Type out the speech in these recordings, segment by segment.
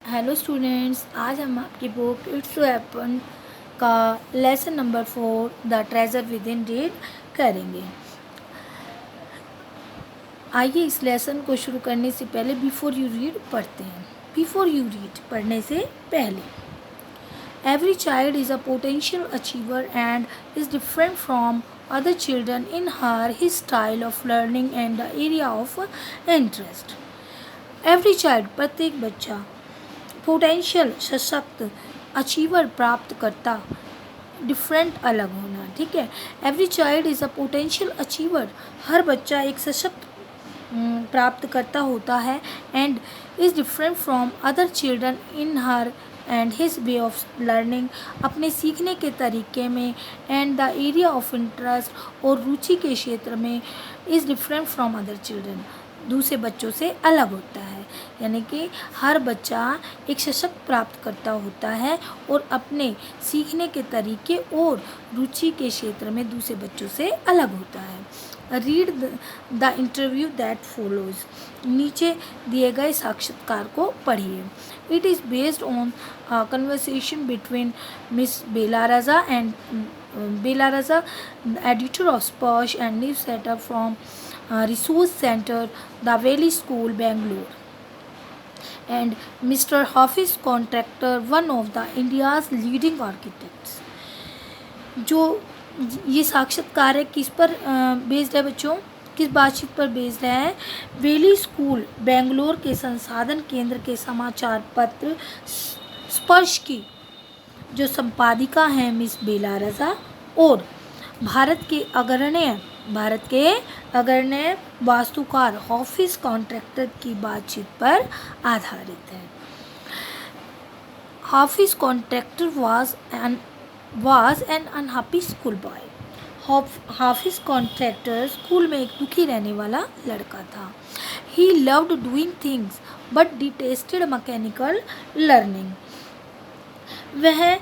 Hello students, आज हम आपकी बुक इट्स टू हैपन का lesson number 4 the treasure with in read करेंगे। आइए इस लेसन को शुरू करने से पहले बिफोर यू रीड पढ़ते हैं। बिफोर यू रीड पढ़ने से पहले, every child is a potential achiever and is different from other children in her his style of learning and the area of interest. Every child, प्रत्येक बच्चा, potential सशक्त, achiever प्राप्त करता, डिफरेंट अलग होना, ठीक है। Every child is a potential achiever, हर बच्चा एक सशक्त प्राप्त करता होता है, and is different from other children in her and his way of learning, अपने सीखने के तरीके में, and the area of interest और रुचि के क्षेत्र में, is different from other children, दूसरे बच्चों से अलग होता है। यानी कि हर बच्चा एक सशक्त प्राप्त करता होता है और अपने सीखने के तरीके और रुचि के क्षेत्र में दूसरे बच्चों से अलग होता है। Read the interview that follows, नीचे दिए गए साक्षात्कार को पढ़िए। It is based on conversation between miss Bela Raza and Bela Raza, editor of Sparsh and news setter from Resource Center, the Valley School, Bangalore, and Mr. Hafiz Contractor, one of the India's leading architects. जो ये साक्षात्कार है किस पर बेस्ड है बच्चों, किस बातचीत पर बेस्ड है? वेली स्कूल बेंगलोर के संसाधन केंद्र के समाचार पत्र स्पर्श की जो संपादिका हैं मिस बेला रज़ा और भारत के अग्रण्य वास्तुकार हाफिज कॉन्ट्रैक्टर की बातचीत पर आधारित है। Hafiz Contractor was an unhappy school boy. Hafiz Contractor school में एक दुखी रहने वाला लड़का था। He loved doing things but detested mechanical learning. वह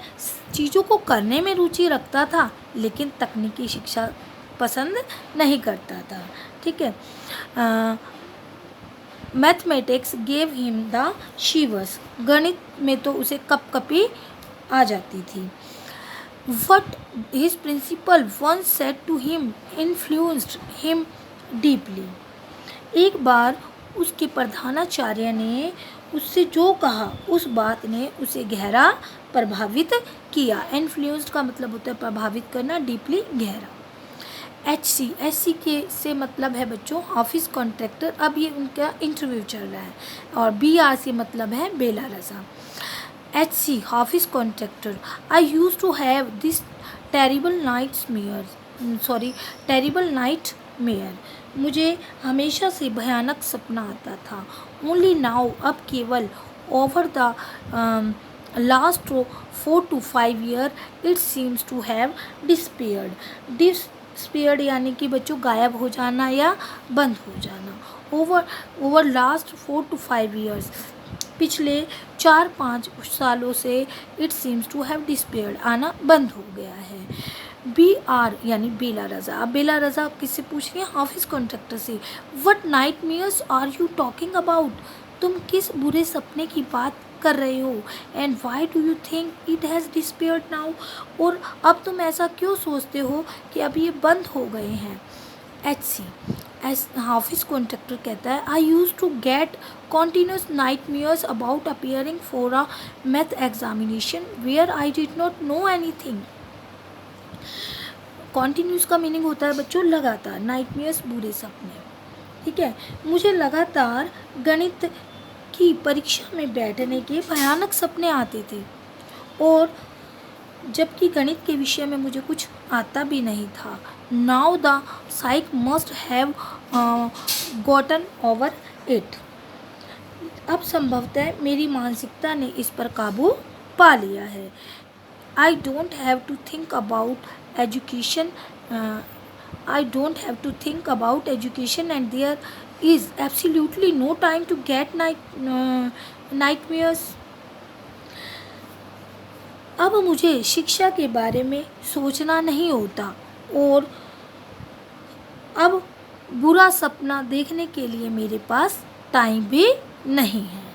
चीज़ों को करने में रुचि रखता था लेकिन तकनीकी शिक्षा पसंद नहीं करता था, ठीक है। Mathematics gave him the shivers, गणित में तो उसे कपकपी आ जाती थी। What his principal once said to him influenced him deeply. एक बार उसके प्रधानाचार्य ने उससे जो कहा उस बात ने उसे गहरा प्रभावित किया। इन्फ्लुएंस्ड का मतलब होता है प्रभावित करना, डीपली गहरा। एच सी के से मतलब है बच्चों हाफिज कॉन्ट्रैक्टर, अब ये उनका इंटरव्यू चल रहा है, और BR से मतलब है Bela Raza. HC Hafiz Contractor, I use to have this terrible nightmare, मुझे हमेशा से भयानक सपना आता था। ओनली नाउ, अब केवल, over the last 4 to 5 year it seems to have disappeared यानी कि बच्चों गायब हो जाना या बंद हो जाना। ओवर लास्ट 4 to 5 years, पिछले 4-5 सालों से, it seems to have disappeared, आना बंद हो गया है। BR यानी बेला रज़ा। अब बेला रज़ा किससे पूछ रही है? हाफिज कॉन्ट्रैक्टर से। What nightmares are you talking about, तुम किस बुरे सपने की बात कर रहे हो? And why do you think it has disappeared now, और अब तुम ऐसा क्यों सोचते हो कि अब ये बंद हो गए हैं? HC हाफिज कॉन्ट्रैक्टर कहता है, I use to get continuous nightmares about appearing for a math examination where I did not know anything. Continuous का मीनिंग होता है बच्चों लगातार, नाइटमेयर्स बुरे सपने, ठीक है। मुझे लगातार गणित की परीक्षा में बैठने के भयानक सपने आते थे, और जबकि गणित के विषय में मुझे कुछ आता भी नहीं था। Now the psych must have gotten over it, अब संभवतः मेरी मानसिकता ने इस पर काबू पा लिया है। I don't have to think about education and there is absolutely no time to get nightmares. अब मुझे शिक्षा के बारे में सोचना नहीं होता, और अब बुरा सपना देखने के लिए मेरे पास टाइम भी नहीं है।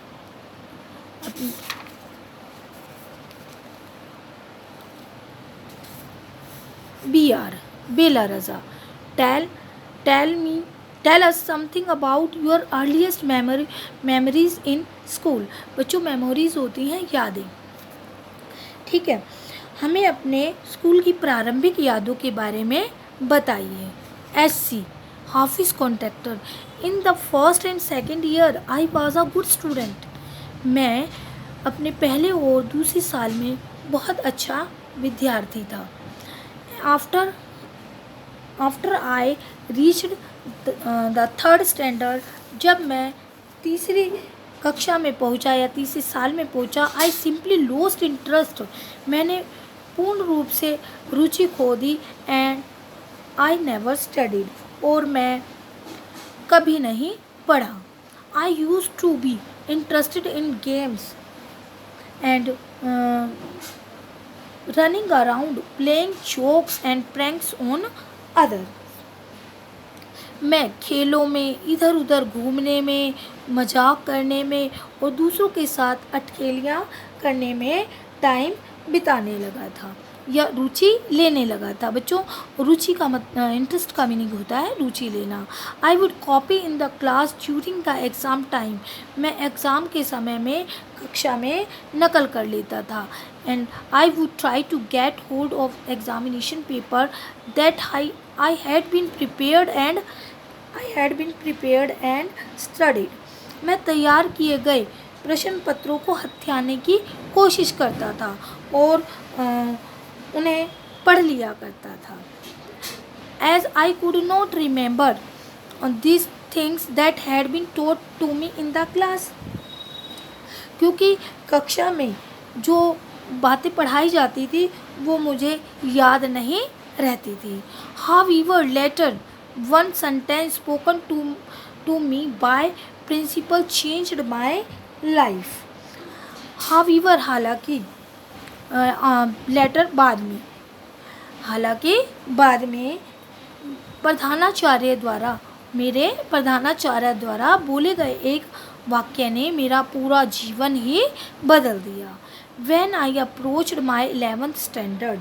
BR, Bela Raza. Tell tell me tell us something about your earliest memories in school. बच्चों, मेमोरीज होती हैं यादें, ठीक है। हमें अपने स्कूल की प्रारंभिक यादों के बारे में बताइए। SC, Hafiz contractor. In the first and second year I was a good student. मैं अपने पहले और दूसरे साल में बहुत अच्छा विद्यार्थी था। After after I reached the third standard, जब मैं तीसरी कक्षा में पहुंचा या तीसरे साल में पहुंचा, आई सिंपली लॉस्ट इंटरेस्ट, मैंने पूर्ण रूप से रुचि खो दी। एंड आई नेवर स्टडीड, और मैं कभी नहीं पढ़ा। I use to be interested in games and running around playing jokes and pranks on others. मैं खेलों में, इधर उधर घूमने में, मजाक करने में और दूसरों के साथ अटखेलियाँ करने में टाइम बिताने लगा था या रुचि लेने लगा था। बच्चों, रुचि का इंटरेस्ट का मीनिंग होता है रुचि लेना। I would copy in the class during the exam time, मैं एग्ज़ाम के समय में कक्षा में नकल कर लेता था। And I would try to get hold of examination paper that I had been prepared and studied, मैं तैयार किए गए प्रश्न पत्रों को हथियाने की कोशिश करता था और उन्हें पढ़ लिया करता था। As I could not remember this things that had been taught to me in the class, क्योंकि कक्षा में जो बातें पढ़ाई जाती थी वो मुझे याद नहीं रहती थी। However later one sentence spoken to me by principal changed my life. However, हालांकि, लेटर बाद में, हालांकि बाद में मेरे प्रधानाचार्य द्वारा बोले गए एक वाक्य ने मेरा पूरा जीवन ही बदल दिया। When I approached my 11th standard,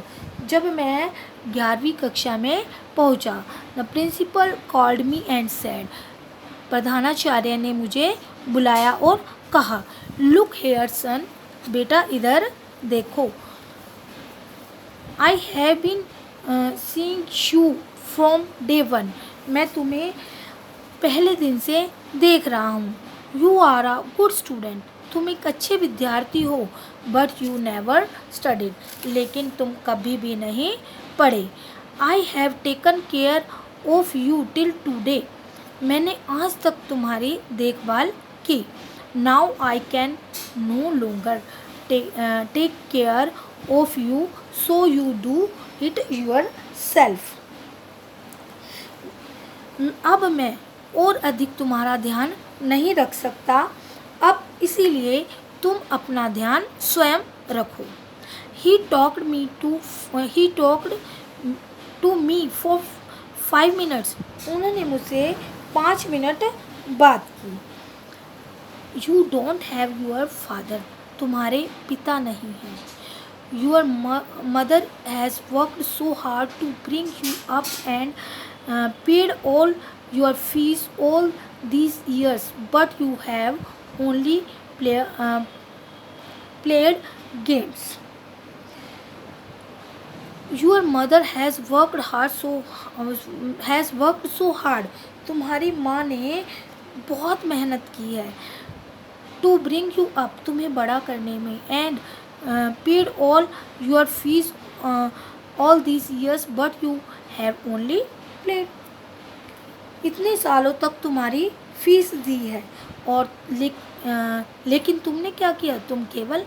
जब मैं 11वीं कक्षा में पहुंचा, the principal called me and said, प्रधानाचार्य ने मुझे बुलाया और कहा, Look here son, बेटा इधर देखो, I have been seeing you from day one, मैं तुम्हें पहले दिन से देख रहा हूँ। You are a good student, तुम एक अच्छे विद्यार्थी हो। बट यू नेवर स्टडीड, लेकिन तुम कभी भी नहीं पढ़े। I have taken care of you till today, मैंने आज तक तुम्हारी देखभाल की। Now I can no longer take care of you, so you do it yourself. अब मैं और अधिक तुम्हारा ध्यान नहीं रख सकता, अब इसीलिए तुम अपना ध्यान स्वयं रखो। He talked to me for 5 minutes, उन्होंने मुझसे 5 मिनट बात की। You don't have your father, तुम्हारे पिता नहीं हैं। Your mother has worked so hard to bring you up and paid all your fees all these years, but you have only played games. Your mother has worked so hard. तुम्हारी माँ ने बहुत मेहनत की है। To bring you up, तुम्हें बड़ा करने में, and paid all your fees all these years, but you have only played. इतने सालों तक तुम्हारी फीस दी है और लेकिन तुमने क्या किया, तुम केवल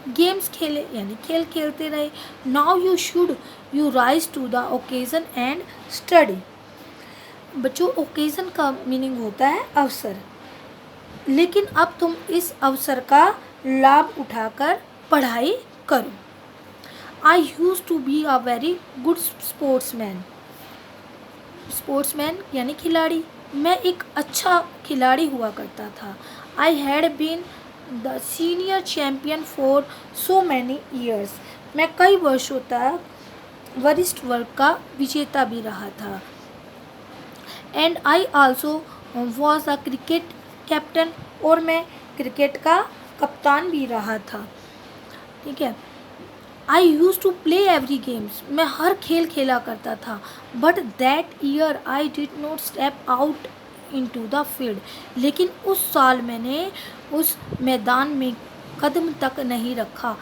गेम्स खेले, यानी खेल खेलते रहे। Now you rise to the occasion and study. बच्चों, ओकेजन का मीनिंग होता है अवसर, लेकिन अब तुम इस अवसर का लाभ उठाकर पढ़ाई करो। I use to be a very good sportsman यानी खिलाड़ी, मैं एक अच्छा खिलाड़ी हुआ करता था। I had been the senior champion for so many years. मैं कई वर्षों तक वरिष्ठ वर्ग का विजेता भी रहा था। And I also was a cricket captain, और मैं क्रिकेट का कप्तान भी रहा था। ठीक है। I use to play every games, मैं हर खेल खेला करता था। But that year I did not step out into the field, लेकिन उस साल मैंने उस मैदान में कदम तक नहीं रखा।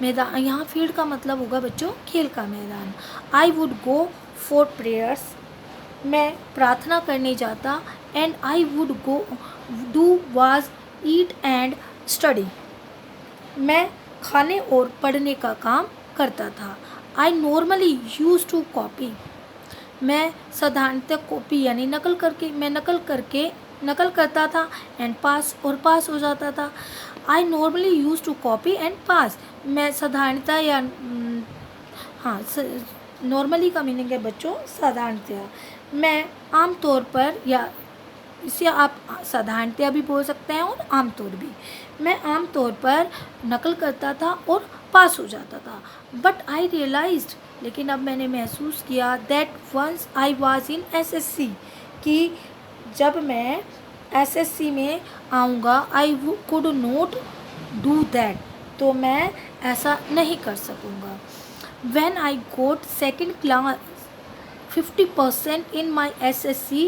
मैदान, यहाँ फील्ड का मतलब होगा बच्चों खेल का मैदान। I would go for prayers, मैं प्रार्थना करने जाता। And I would go do was eat and study, मैं खाने और पढ़ने का काम करता था। I normally use to copy, मैं साधारणतः कॉपी यानी नकल करता था। एंड पास, और पास हो जाता था। I normally use to copy and pass, मैं साधारणतः या हाँ, नॉर्मली का मीनिंग है बच्चों साधारणतः। मैं आमतौर पर, या इसे आप साधारणतया भी बोल सकते हैं और आमतौर भी, मैं आमतौर पर नकल करता था और पास हो जाता था। बट आई रियलाइज्ड, लेकिन अब मैंने महसूस किया, that once I was in SSC, कि जब मैं एसएससी में आऊँगा, I could not do that, तो मैं ऐसा नहीं कर सकूँगा। When I got second class 50% in my SSC,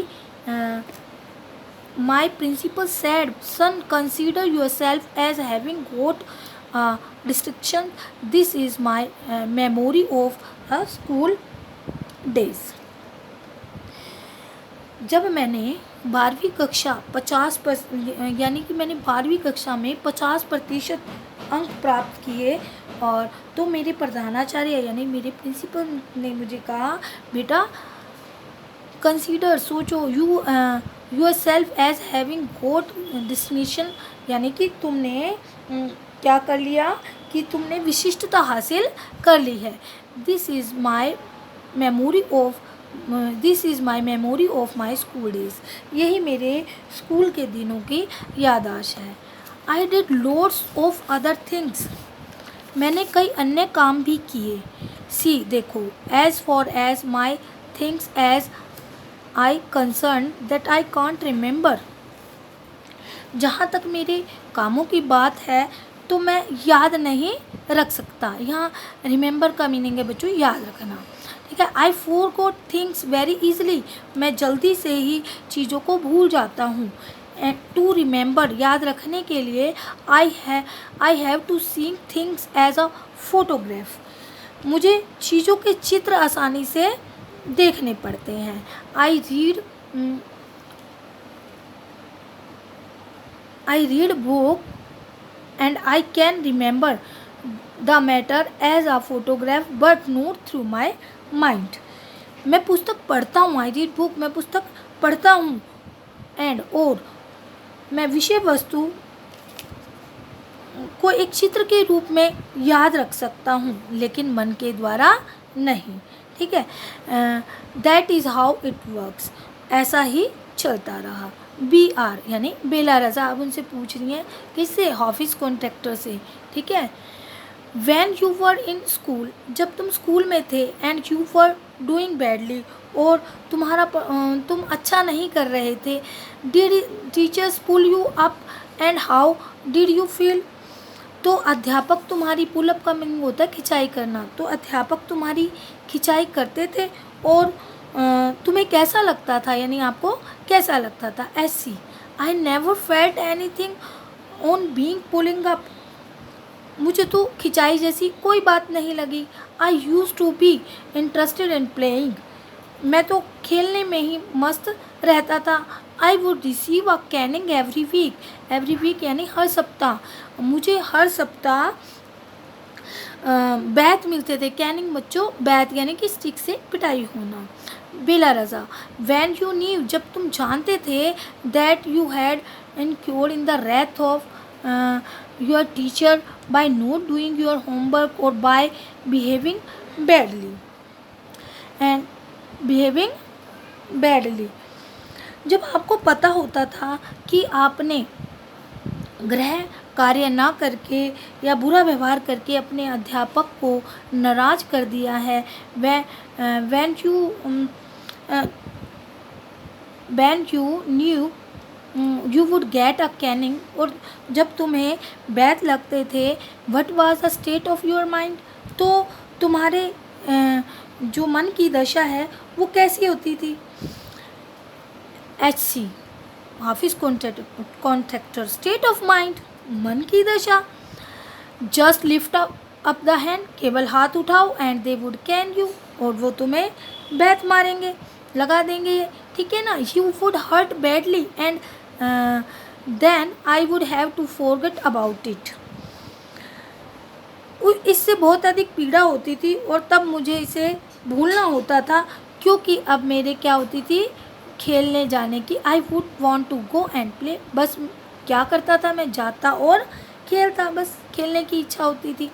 my principal said, son, consider yourself as having got distinction. This is my memory of school days. जब मैंने 12वीं कक्षा 50%, यानी कि मैंने 12वीं कक्षा में 50% अंक प्राप्त किए, और तो मेरे प्रधानाचार्य यानी मेरे प्रिंसिपल ने मुझे कहा, बेटा कंसीडर, सोचो, yourself as having got distinction, यानी कि तुमने क्या कर लिया, कि तुमने विशिष्टता हासिल कर ली है। This is my memory of my school days, यही मेरे स्कूल के दिनों की याददाश्त है। I did loads of other things, मैंने कई अन्य काम भी किए। सी, देखो, as far as my things as I concern that I can't remember, जहाँ तक मेरे कामों की बात है तो मैं याद नहीं रख सकता। यहाँ रिमेंबर का मीनिंग है बच्चों याद रखना। ठीक है। I forgot things very easily, मैं जल्दी से ही चीज़ों को भूल जाता हूँ। एंड टू रिमेंबर, याद रखने के लिए I have to see things as a photograph, मुझे चीज़ों के चित्र आसानी से देखने पड़ते हैं। I read book and I can remember the matter as a photograph but not through my mind, मैं पुस्तक पढ़ता हूँ। आई रीड बुक, मैं पुस्तक पढ़ता हूँ। एंड, और मैं विषय वस्तु को एक चित्र के रूप में याद रख सकता हूँ, लेकिन मन के द्वारा नहीं। ठीक है। That is how it works, ऐसा ही चलता रहा। BR यानी बेला रज़ा, अब उनसे पूछ रही हैं किससे, ऑफिस कॉन्ट्रैक्टर से। ठीक है। When you were in school, जब तुम स्कूल में थे, and you were doing badly, और तुम अच्छा नहीं कर रहे थे, did teachers pull you up and how did you feel, तो अध्यापक तुम्हारी, पुल अप का मीनिंग होता है खिंचाई करना, तो अध्यापक तुम्हारी खिंचाई करते थे और तुम्हें कैसा लगता था, यानी आपको कैसा लगता था। SC, I never felt anything on being pulling up, मुझे तो खिंचाई जैसी कोई बात नहीं लगी। I use to be interested in playing, मैं तो खेलने में ही मस्त रहता था। I would receive a caning every week यानी हर सप्ताह, मुझे हर सप्ताह बैत मिलते थे। कैनिंग बच्चों बैत यानी कि स्टिक से पिटाई होना। Bela Raza, when you knew, जब तुम जानते थे, that you had incurred in the wrath of your teacher by not doing your homework or by behaving badly, जब आपको पता होता था कि आपने गृह कार्य ना करके या बुरा व्यवहार करके अपने अध्यापक को नाराज़ कर दिया है। When you new you would get a Canning, और जब तुम्हें बैत लगते थे, what was the state of your mind, तो तुम्हारे जो मन की दशा है वो कैसी होती थी। HC Hafiz contractor, state of mind मन की दशा। Just lift up the hand, केवल हाथ उठाओ, and they would can you, और वो तुम्हें बैत मारेंगे, लगा देंगे, ठीक है ना। You would hurt badly and then I would have to forget about it. इससे बहुत अधिक पीड़ा होती थी और तब मुझे इसे भूलना होता था, क्योंकि अब मेरे क्या होती थी, खेलने जाने की। I would want to go and play, बस क्या करता था, मैं जाता और खेलता, बस खेलने की इच्छा होती थी।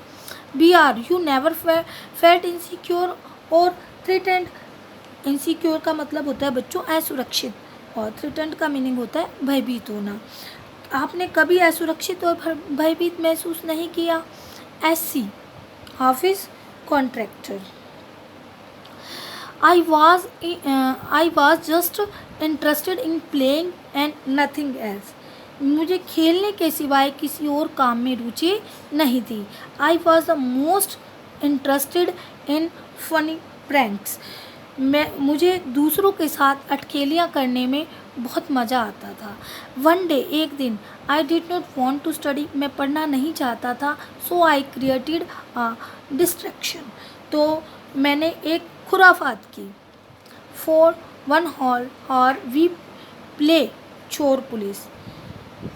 BR you never felt insecure और थ्रेटेंड। इनसिक्योर का मतलब होता है बच्चों असुरक्षित, और थ्रेटेंड का मीनिंग होता है भयभीत होना। आपने कभी असुरक्षित और भयभीत महसूस नहीं किया। SC Hafiz contractor, I was just interested in playing and nothing else. मुझे खेलने के सिवाय किसी और काम में रुचि नहीं थी। I was the most interested in funny pranks. मुझे दूसरों के साथ अटखेलियाँ करने में बहुत मज़ा आता था। One day एक दिन, I did not want to study, मैं पढ़ना नहीं चाहता था, so I created a distraction, तो मैंने एक खुराफात की। For 1 hour we play चोर पुलिस,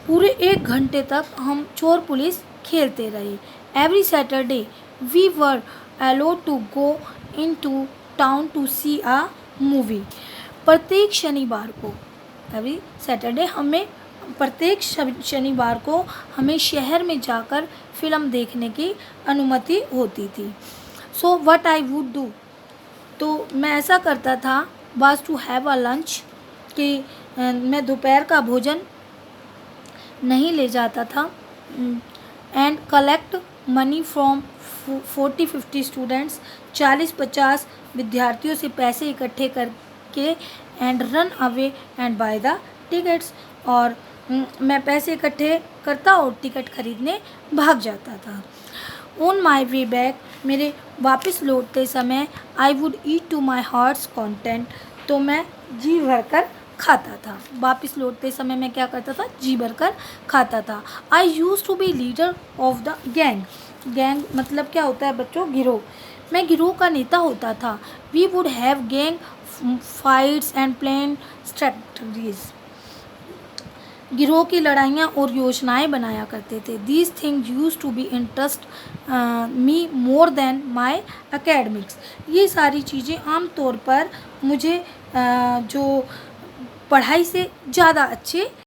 पूरे 1 घंटे तक हम चोर पुलिस खेलते रहे। Every Saturday we were allowed to go into town to see a movie. प्रत्येक शनिवार को, every Saturday प्रत्येक शनिवार को हमें शहर में जाकर फिल्म देखने की अनुमति होती थी। So what I would do, तो मैं ऐसा करता था, was to have a lunch, कि मैं दोपहर का भोजन नहीं ले जाता था, and collect money from 40-50 students, 40-50 विद्यार्थियों से पैसे इकट्ठे करके, and run away and by the tickets, और मैं पैसे इकट्ठे करता और टिकट खरीदने भाग जाता था। ऑन माई वे बैक, मेरे वापस लौटते समय, I would eat to my heart's content, तो मैं जी भर कर खाता था। वापस लौटते समय मैं क्या करता था, जी भर कर खाता था। I use to be leader of the gang. Gang मतलब क्या होता है बच्चों, गिरोह। मैं गिरोह का नेता होता था। We would have gang fights and plan strategies, गिरोह की लड़ाइयाँ और योजनाएं बनाया करते थे। These thing used to be interest me more than my academics. ये सारी चीज़ें आम तौर पर मुझे जो पढ़ाई से ज़्यादा अच्छे